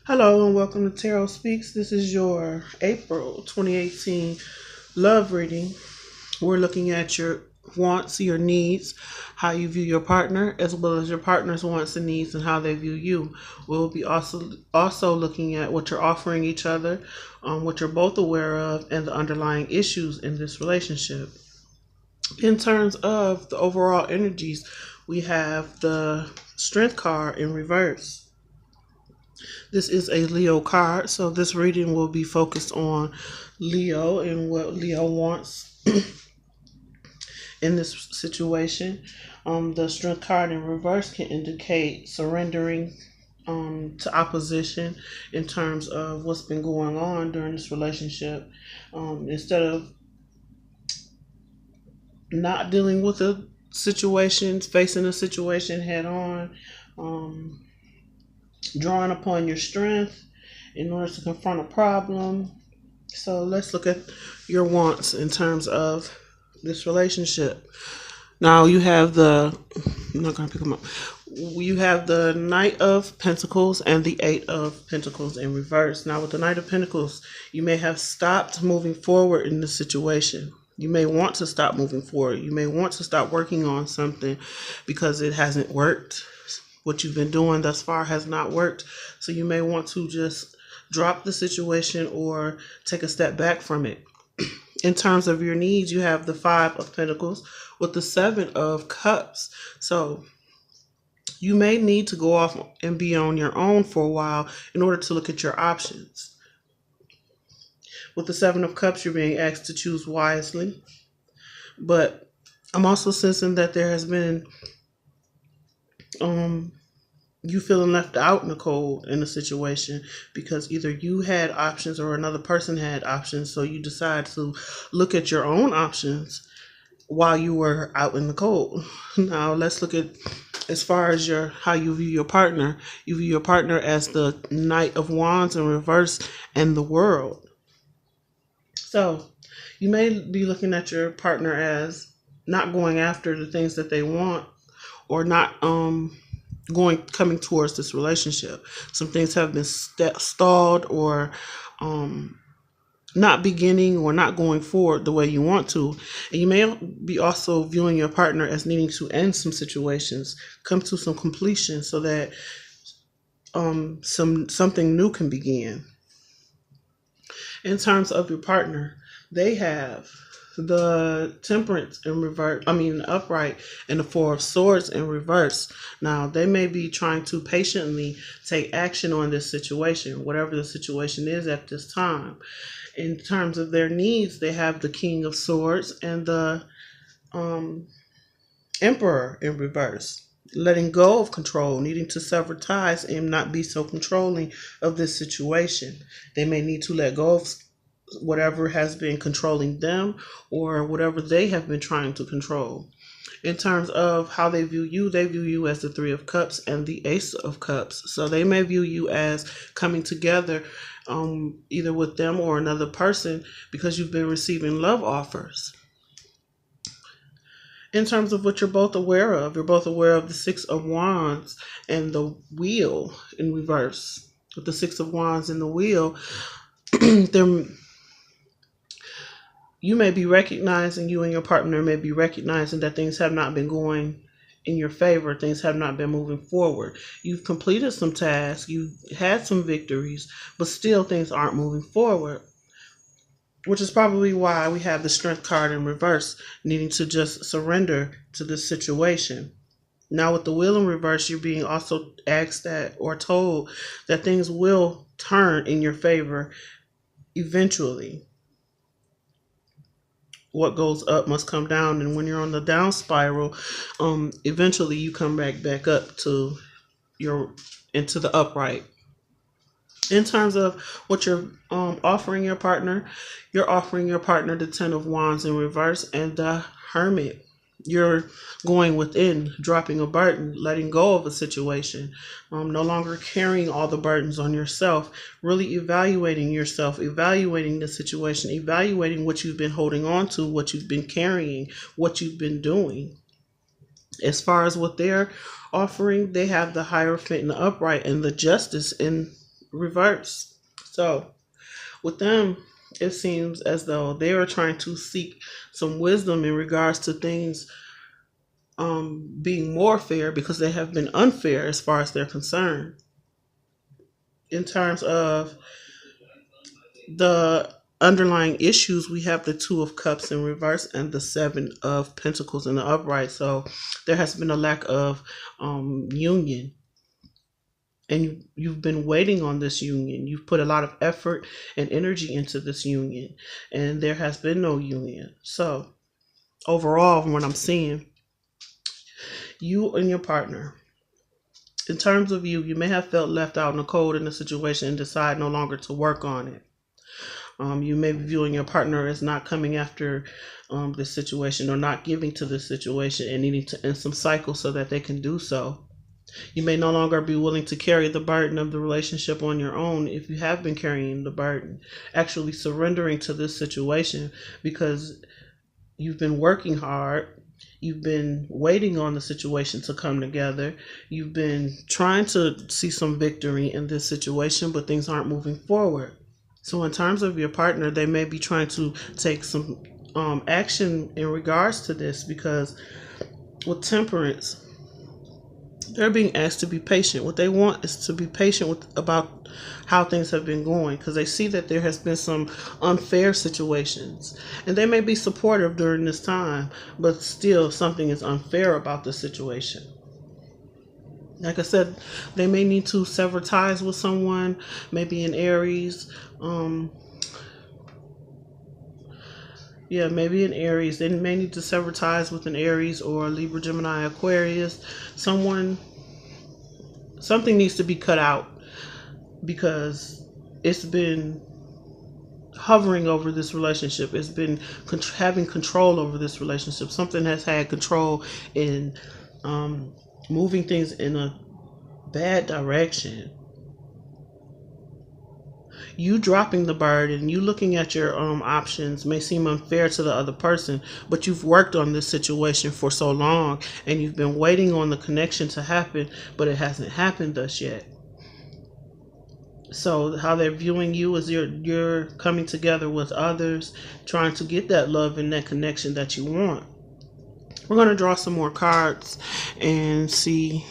Hello and welcome to Tarotspeaks. This is your April 2018 Love Reading. We're looking at your wants, your needs, how you view your partner, as well as your partner's wants and needs and how they view you. We'll be also looking at what you're offering each other, what you're both aware of, and the underlying issues in this relationship. In terms of the overall energies, we have the Strength card in reverse. This is a Leo card, so this reading will be focused on Leo and what Leo wants in this situation. The Strength card in reverse can indicate surrendering to opposition in terms of what's been going on during this relationship. Instead of not dealing with the situations, facing the situation head on, um, drawing upon your strength in order to confront a problem. So let's look at your wants in terms of this relationship. Now you have I'm not going to pick them up. You have the Knight of Pentacles and the Eight of Pentacles in reverse. Now with the Knight of Pentacles, you may have stopped moving forward in this situation. You may want to stop moving forward. You may want to stop working on something because it hasn't worked. What you've been doing thus far has not worked. So you may want to just drop the situation or take a step back from it. In terms of your needs, you have the Five of Pentacles with the Seven of Cups. So you may need to go off and be on your own for a while in order to look at your options. With the Seven of Cups, you're being asked to choose wisely. But I'm also sensing that there has been you feeling left out in the cold in a situation because either you had options or another person had options, so you decide to look at your own options while you were out in the cold. Now let's look at, as far as how you view your partner. You view your partner as the Knight of Wands in reverse and the World. So you may be looking at your partner as not going after the things that they want, or not coming towards this relationship. Some things have been stalled, or not beginning or not going forward the way you want to. And you may be also viewing your partner as needing to end some situations, come to some completion, so that something new can begin. In terms of your partner, they have the Temperance in reverse, upright, and the Four of Swords in reverse. Now they may be trying to patiently take action on this situation, whatever the situation is at this time. In terms of their needs, they have the King of Swords and the Emperor in reverse. Letting go of control, needing to sever ties and not be so controlling of this situation. They may need to let go of whatever has been controlling them or whatever they have been trying to control. In terms of how they view you as the Three of Cups and the Ace of Cups. So they may view you as coming together either with them or another person because you've been receiving love offers. In terms of what you're both aware of the Six of Wands and the Wheel in reverse. With the Six of Wands and the Wheel, you may be recognizing, you and your partner may be recognizing that things have not been going in your favor. Things have not been moving forward. You've completed some tasks, you've had some victories, but still things aren't moving forward, which is probably why we have the Strength card in reverse, needing to just surrender to this situation. Now with the Wheel in reverse, you're being also asked that or told that things will turn in your favor eventually. What goes up must come down, and when you're on the down spiral, eventually you come back up to into the upright. In terms of what you're offering your partner, you're offering your partner the Ten of Wands in reverse and the Hermit. You're going within, dropping a burden, letting go of a situation, no longer carrying all the burdens on yourself, really evaluating yourself, evaluating the situation, evaluating what you've been holding on to, what you've been carrying, what you've been doing. As far as what they're offering, they have the Hierophant in the upright and the Justice in reverse. So with them, it seems as though they are trying to seek some wisdom in regards to things being more fair because they have been unfair as far as they're concerned. In terms of the underlying issues, we have the Two of Cups in reverse and the Seven of Pentacles in the upright. So there has been a lack of union. And you've been waiting on this union. You've put a lot of effort and energy into this union, and there has been no union. So overall, from what I'm seeing, you and your partner, in terms of you may have felt left out in the cold in the situation and decide no longer to work on it. You may be viewing your partner as not coming after this situation or not giving to this situation and needing to end some cycles so that they can do so. You may no longer be willing to carry the burden of the relationship on your own if you have been carrying the burden, actually surrendering to this situation because you've been working hard. You've been waiting on the situation to come together. You've been trying to see some victory in this situation, but things aren't moving forward. So in terms of your partner, they may be trying to take some action in regards to this because with temperance, they're being asked to be patient. What they want is to be patient about how things have been going because they see that there has been some unfair situations. And they may be supportive during this time, but still something is unfair about the situation. Like I said, they may need to sever ties with someone, maybe an Aries. Maybe an Aries. They may need to sever ties with an Aries or Libra, Gemini, Aquarius. Something needs to be cut out because it's been hovering over this relationship. It's been having control over this relationship. Something has had control in moving things in a bad direction. You dropping the burden, you looking at your options may seem unfair to the other person, but you've worked on this situation for so long and you've been waiting on the connection to happen, but it hasn't happened thus yet. So how they're viewing you is you're coming together with others, trying to get that love and that connection that you want. We're going to draw some more cards and see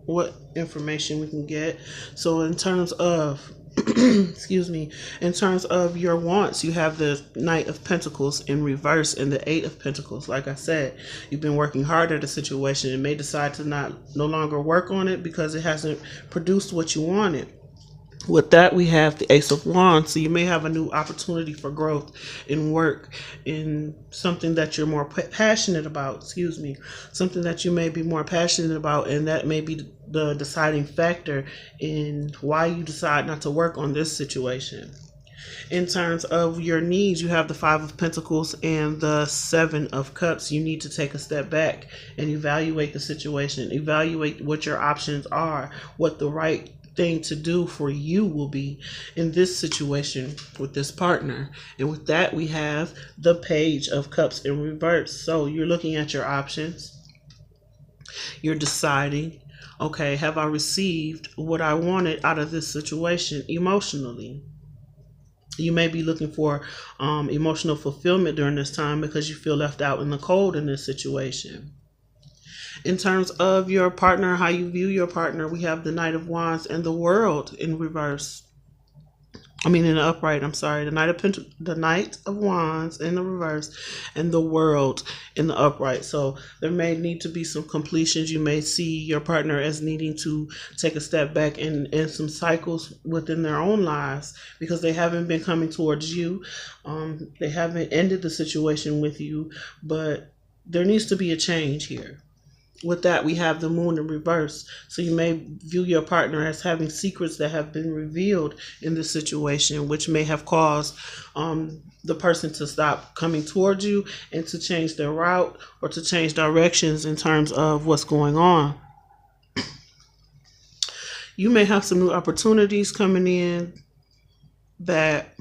what information we can get. So in terms of in terms of your wants, you have the Knight of Pentacles in reverse and the Eight of Pentacles. Like I said, you've been working hard at a situation and may decide to no longer work on it because it hasn't produced what you wanted. With that, we have the Ace of Wands. So you may have a new opportunity for growth in work, in something that you're more passionate about, something that you may be more passionate about, and that may be the deciding factor in why you decide not to work on this situation. In terms of your needs, you have the Five of Pentacles and the Seven of Cups. You need to take a step back and evaluate the situation, evaluate what your options are, what the right thing to do for you will be in this situation with this partner. And with that, we have the Page of Cups in reverse. So you're looking at your options. You're deciding, okay, have I received what I wanted out of this situation emotionally? You may be looking for emotional fulfillment during this time because you feel left out in the cold in this situation. In terms of your partner, how you view your partner, we have the Knight of Wands and the World in reverse. In the upright, the Knight of Wands in the reverse and the World in the upright. So there may need to be some completions. You may see your partner as needing to take a step back and end some cycles within their own lives because they haven't been coming towards you. They haven't ended the situation with you, but there needs to be a change here. With that, we have the Moon in reverse. So you may view your partner as having secrets that have been revealed in this situation, which may have caused the person to stop coming towards you and to change their route or to change directions in terms of what's going on. You may have some new opportunities coming in that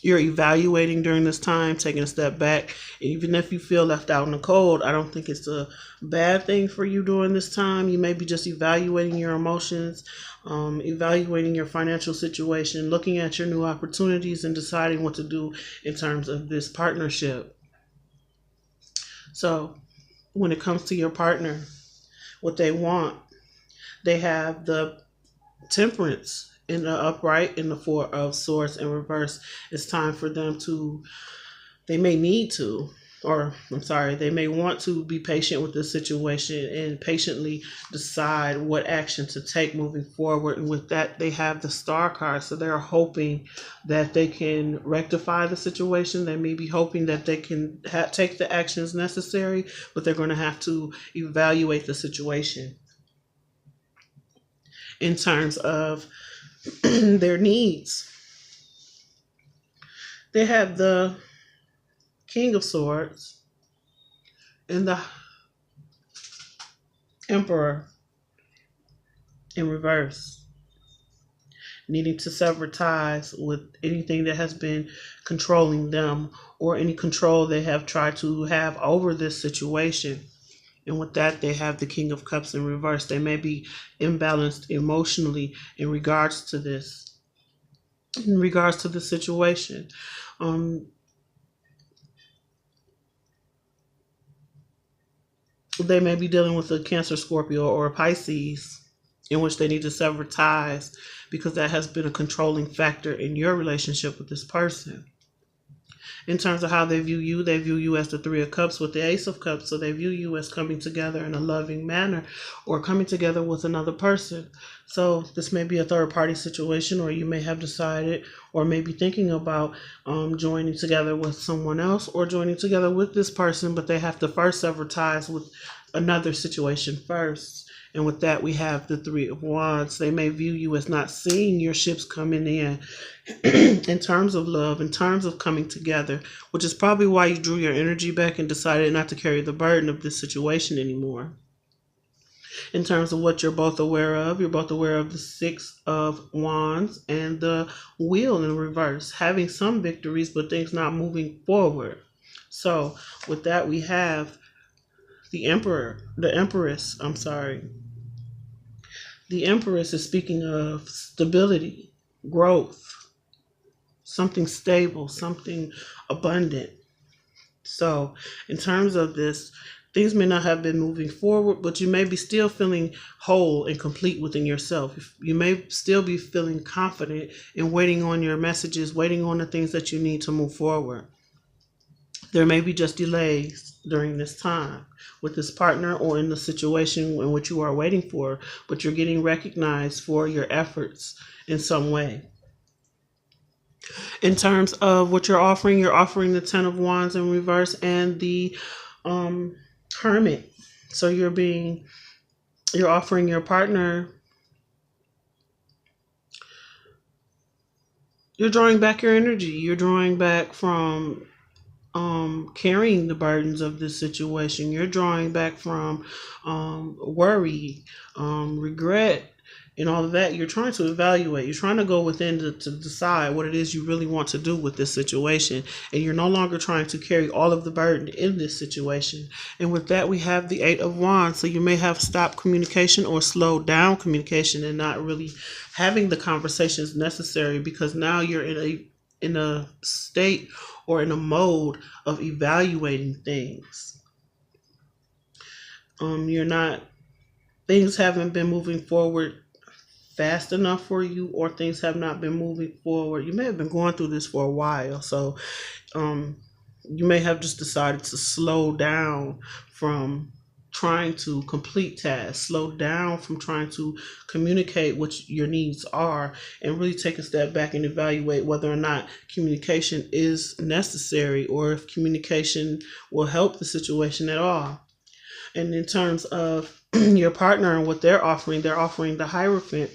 You're evaluating during this time, taking a step back. Even if you feel left out in the cold, I don't think it's a bad thing for you during this time. You may be just evaluating your emotions, evaluating your financial situation, looking at your new opportunities, and deciding what to do in terms of this partnership. So, when it comes to your partner, what they want, they have the temperance in the upright, in the four of swords in reverse. It's time for them to, they may need to, or I'm sorry, they may want to be patient with this situation and patiently decide what action to take moving forward. And with that, they have the star card. So they're hoping that they can rectify the situation. They may be hoping that they can take the actions necessary, but they're going to have to evaluate the situation in terms of their needs. They have the King of Swords and the Emperor in reverse, needing to sever ties with anything that has been controlling them or any control they have tried to have over this situation. And with that, they have the King of Cups in reverse. They may be imbalanced emotionally in regards to this, in regards to the situation. They may be dealing with a Cancer, Scorpio, or a Pisces in which they need to sever ties because that has been a controlling factor in your relationship with this person. In terms of how they view you as the Three of Cups with the Ace of Cups. So they view you as coming together in a loving manner or coming together with another person. So this may be a third party situation, or you may have decided or maybe thinking about joining together with someone else or joining together with this person, but they have to first sever ties with another situation first. And with that, we have the Three of Wands. They may view you as not seeing your ships coming in terms of love, in terms of coming together, which is probably why you drew your energy back and decided not to carry the burden of this situation anymore. In terms of what you're both aware of, you're both aware of the Six of Wands and the Wheel in reverse, having some victories, but things not moving forward. So with that, we have the Empress, I'm sorry. The Empress is speaking of stability, growth, something stable, something abundant. So, in terms of this, things may not have been moving forward, but you may be still feeling whole and complete within yourself. You may still be feeling confident and waiting on your messages, waiting on the things that you need to move forward. There may be just delays during this time with this partner or in the situation in which you are waiting for, but you're getting recognized for your efforts in some way. In terms of what you're offering the Ten of Wands in reverse and the Hermit. So you're offering your partner, you're drawing back your energy. You're drawing back from carrying the burdens of this situation. You're drawing back from worry, regret, and all of that. You're trying to evaluate. You're trying to go within to decide what it is you really want to do with this situation. And you're no longer trying to carry all of the burden in this situation. And with that, we have the Eight of Wands. So you may have stopped communication or slowed down communication and not really having the conversations necessary because now you're in a state or in a mode of evaluating things. You're not, things haven't been moving forward fast enough for you, or things have not been moving forward. You may have been going through this for a while, so you may have just decided to slow down from trying to complete tasks, slow down from trying to communicate what your needs are, and really take a step back and evaluate whether or not communication is necessary or if communication will help the situation at all. And in terms of your partner and what they're offering the Hierophant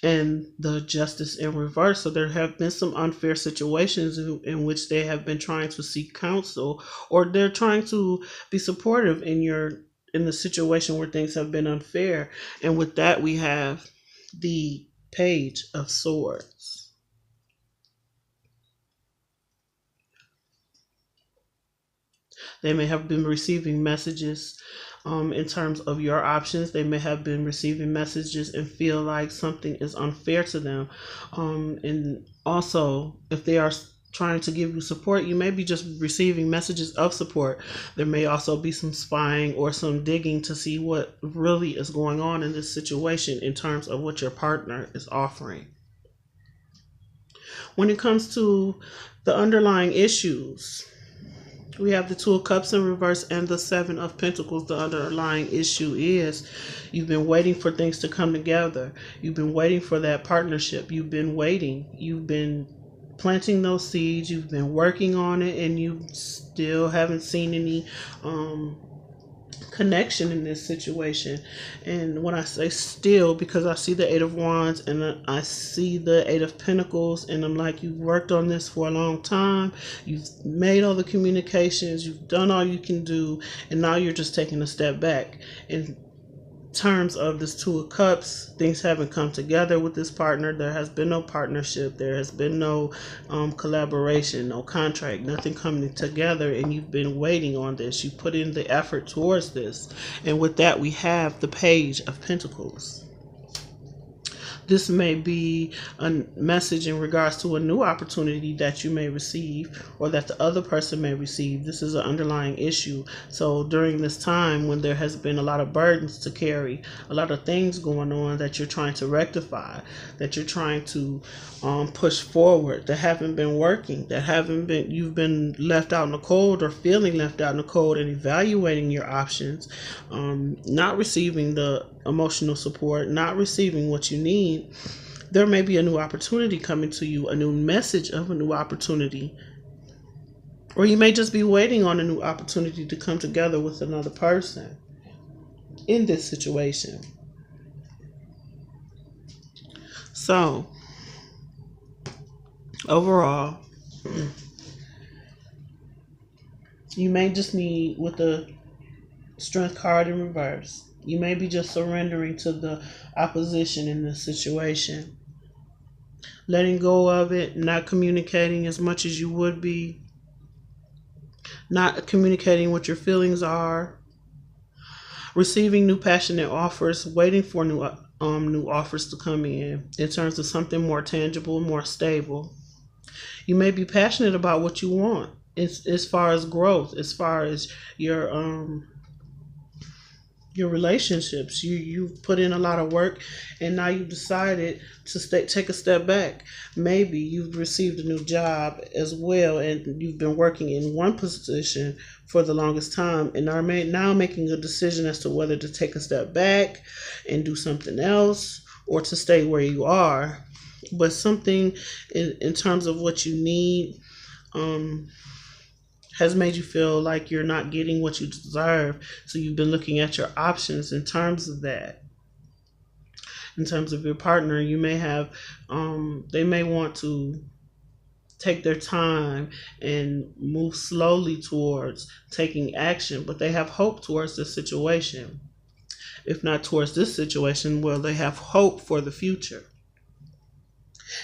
and the Justice in reverse. So there have been some unfair situations in which they have been trying to seek counsel, or they're trying to be supportive in the situation where things have been unfair. And with that, we have the Page of Swords. They may have been receiving messages in terms of your options. They may have been receiving messages and feel like something is unfair to them. And also, if they are trying to give you support, you may be just receiving messages of support. There may also be some spying or some digging to see what really is going on in this situation in terms of what your partner is offering. When it comes to the underlying issues, we have the Two of Cups in reverse and the Seven of Pentacles. The underlying issue is you've been waiting for things to come together. You've been waiting for that partnership. You've been waiting. You've been planting those seeds. You've been working on it, and you still haven't seen any connection in this situation. And when I say still, because I see the Eight of Wands and I see the Eight of Pentacles, and I'm like, you've worked on this for a long time, you've made all the communications, you've done all you can do, and now you're just taking a step back. In terms of this Two of Cups, things haven't come together with this partner. There has been no partnership. There has been no collaboration, no contract, nothing coming together, and you've been waiting on this. You put in the effort towards this, and with that we have the Page of Pentacles. This may be a message in regards to a new opportunity that you may receive or that the other person may receive. This is an underlying issue. So during this time when there has been a lot of burdens to carry, a lot of things going on that you're trying to rectify, that you're trying to push forward, that haven't been working, you've been left out in the cold or feeling left out in the cold, and evaluating your options, not receiving the emotional support, not receiving what you need. There may be a new opportunity coming to you, a new message of a new opportunity. Or you may just be waiting on a new opportunity to come together with another person in this situation. So, overall, you may just need, with the Strength card in reverse, you may be just surrendering to the opposition in this situation. Letting go of it, not communicating as much as you would be. Not communicating what your feelings are. Receiving new passionate offers, waiting for new offers to come in terms of something more tangible, more stable. You may be passionate about what you want as far as growth, as far as your relationships. You've put in a lot of work, and now you've decided to take a step back. Maybe you've received a new job as well, and you've been working in one position for the longest time, and are now making a decision as to whether to take a step back and do something else or to stay where you are. But something in terms of what you need has made you feel like you're not getting what you deserve. So you've been looking at your options in terms of that. In terms of your partner, you may have, they may want to take their time and move slowly towards taking action, but they have hope towards this situation. If not towards this situation, well, they have hope for the future.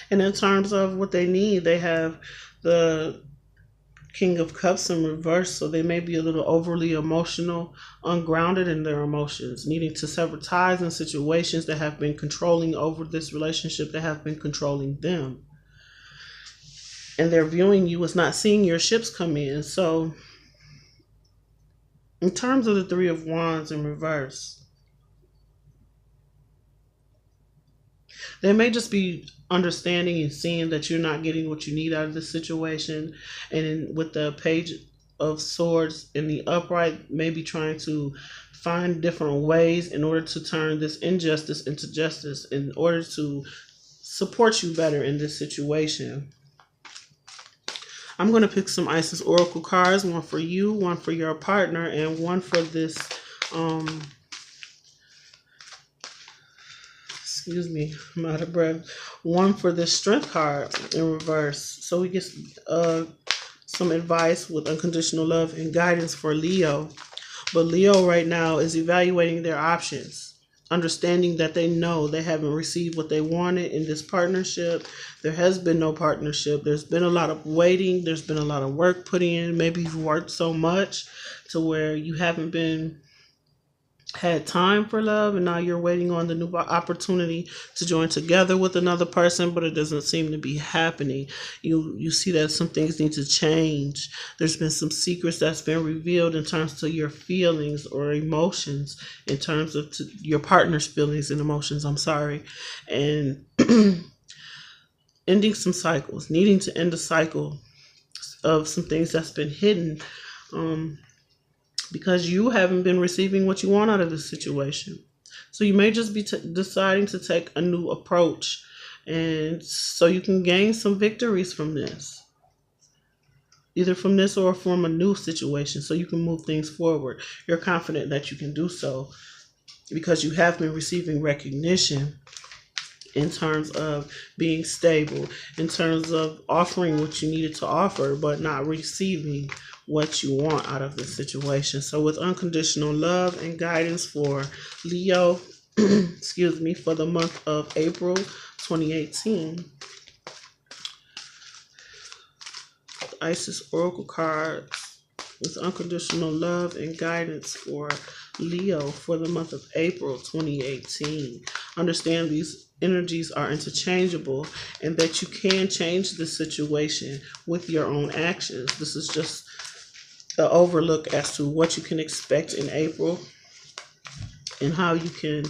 And in terms of what they need, they have the King of Cups in reverse, so they may be a little overly emotional, ungrounded in their emotions, needing to sever ties in situations that have been controlling over this relationship, that have been controlling them. And they're viewing you as not seeing your ships come in. So, in terms of the Three of Wands in reverse, they may just be understanding and seeing that you're not getting what you need out of this situation. And with the Page of Swords in the upright, maybe trying to find different ways in order to turn this injustice into justice, in order to support you better in this situation. I'm going to pick some Isis Oracle cards, one for you, one for your partner, and one for this excuse me, I'm out of breath. One for this Strength card in reverse. So we get some advice with unconditional love and guidance for Leo. But Leo right now is evaluating their options. understanding that they know they haven't received what they wanted in this partnership. There has been no partnership. There's been a lot of waiting. There's been a lot of work put in. Maybe you've worked so much to where you haven't been had time for love, and now you're waiting on the new opportunity to join together with another person, but it doesn't seem to be happening. You see that some things need to change. There's been some secrets that's been revealed in terms of your feelings or emotions, in terms of your partner's feelings and emotions, I'm sorry. And ending some cycles, needing to end a cycle of some things that's been hidden, because you haven't been receiving what you want out of this situation. So you may just be deciding to take a new approach, and so you can gain some victories from this, either from this or from a new situation, so you can move things forward. You're confident that you can do so because you have been receiving recognition in terms of being stable, in terms of offering what you needed to offer, but not receiving what you want out of the situation. So with unconditional love and guidance for Leo, excuse me, for the month of April 2018, Isis Oracle cards with unconditional love and guidance for Leo for the month of April 2018. Understand these energies are interchangeable and that you can change the situation with your own actions. This is just an overlook as to what you can expect in April and how you can,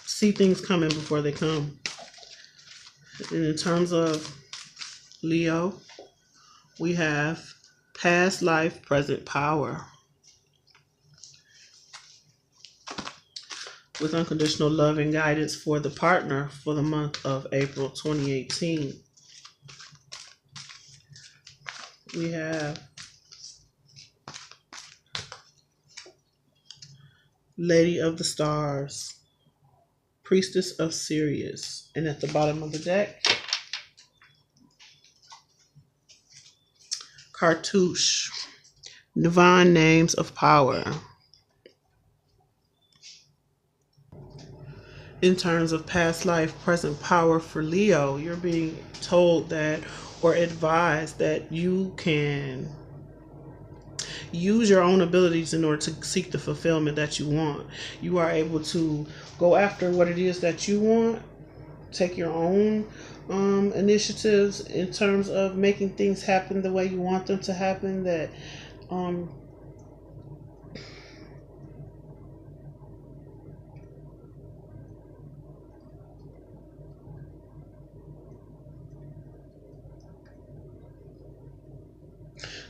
see things coming before they come. And in terms of Leo, we have past life, present power. With unconditional love and guidance for the partner for the month of April 2018. We have Lady of the Stars, Priestess of Sirius, and at the bottom of the deck, Cartouche, Divine Names of Power. In terms of past life, present power for Leo, you're being told that or advised that you can use your own abilities in order to seek the fulfillment that you want. You are able to go after what it is that you want, take your own initiatives in terms of making things happen the way you want them to happen, that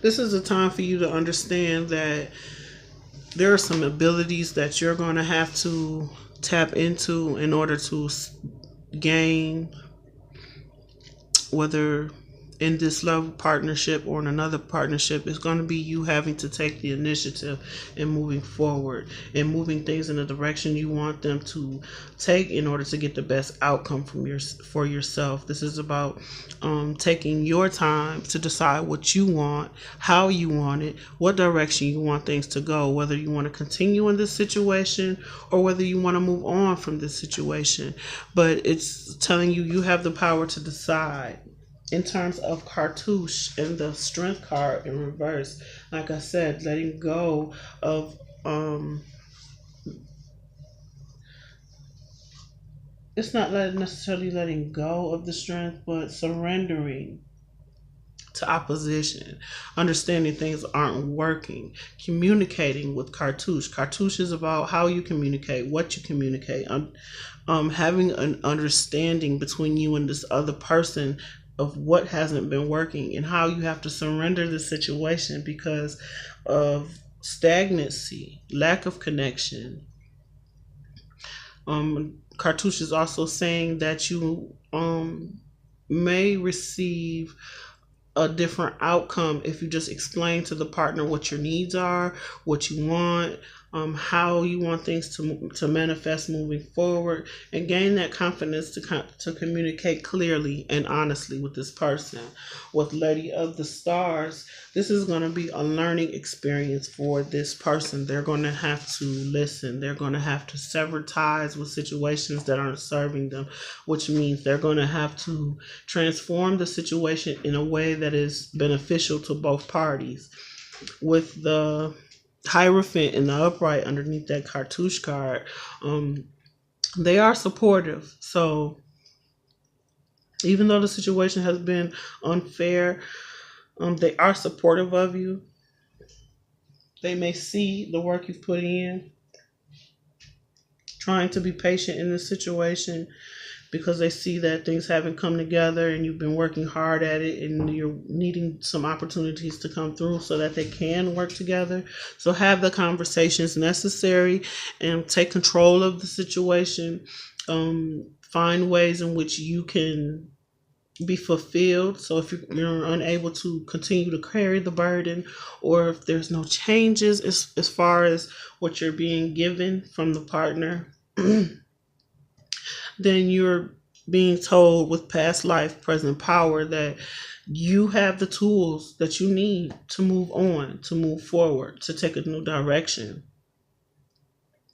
this is a time for you to understand that there are some abilities that you're going to have to tap into in order to gain, whether in this love partnership or in another partnership. It's going to be you having to take the initiative and moving forward and moving things in the direction you want them to take in order to get the best outcome for yourself. This is about taking your time to decide what you want, how you want it, what direction you want things to go, whether you want to continue in this situation or whether you want to move on from this situation. But it's telling you have the power to decide. In terms of Cartouche and the Strength card in reverse, like I said, letting go of it's not necessarily letting go of the strength, but surrendering to opposition, understanding things aren't working, communicating with Cartouche. Cartouche is about how you communicate, what you communicate, having an understanding between you and this other person of what hasn't been working and how you have to surrender the situation because of stagnancy, lack of connection. Cartouche is also saying that you may receive a different outcome if you just explain to the partner what your needs are, what you want, how you want things to manifest moving forward, and gain that confidence to communicate clearly and honestly with this person. With Lady of the Stars, this is going to be a learning experience for this person. They're going to have to listen. They're going to have to sever ties with situations that aren't serving them, which means they're going to have to transform the situation in a way that is beneficial to both parties. With the Hierophant and the Upright underneath that cartouche card, they are supportive. So even though the situation has been unfair, they are supportive of you. They may see the work you've put in, trying to be patient in this situation, because they see that things haven't come together and you've been working hard at it, and you're needing some opportunities to come through so that they can work together. So have the conversations necessary and take control of the situation. Find ways in which you can be fulfilled. So if you're unable to continue to carry the burden, or if there's no changes as far as what you're being given from the partner, then you're being told with past life, present power, that you have the tools that you need to move on, to move forward, to take a new direction.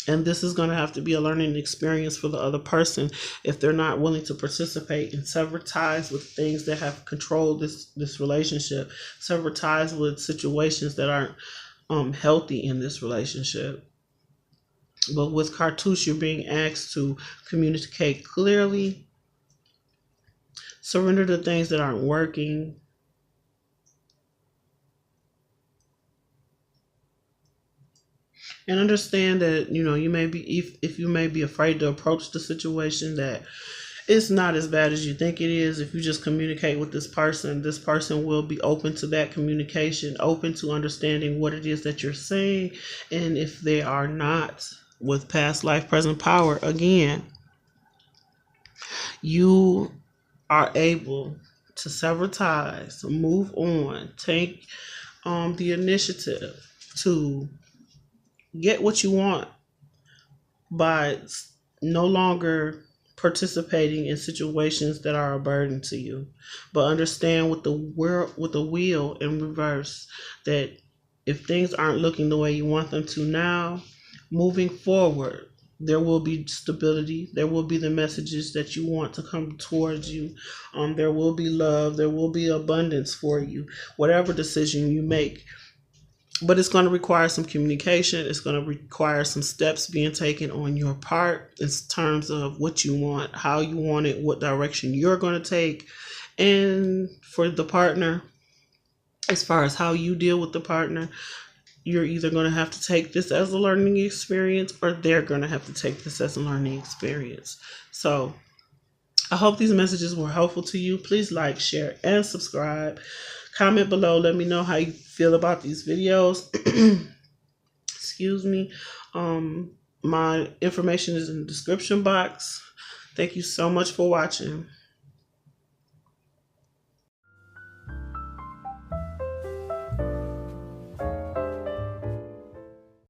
And this is going to have to be a learning experience for the other person if they're not willing to participate and sever ties with things that have controlled this relationship, sever ties with situations that aren't healthy in this relationship. But with Cartouche, you're being asked to communicate clearly, surrender to things that aren't working, and understand that you may be, if you may be afraid to approach the situation, that it's not as bad as you think it is. If you just communicate with this person will be open to that communication, open to understanding what it is that you're saying. And if they are not, with past life, present power, again, you are able to sever ties, move on, take the initiative to get what you want by no longer participating in situations that are a burden to you. But understand with the wheel in reverse, that if things aren't looking the way you want them to now, moving forward, there will be stability. There will be the messages that you want to come towards you. There will be love. There will be abundance for you, whatever decision you make. But it's going to require some communication. It's going to require some steps being taken on your part in terms of what you want, how you want it, what direction you're going to take. And for the partner, as far as how you deal with the partner, you're either going to have to take this as a learning experience, or they're going to have to take this as a learning experience. So I hope these messages were helpful to you. Please like, share, and subscribe. Comment below. Let me know how you feel about these videos. Excuse me. My information is in the description box. Thank you so much for watching.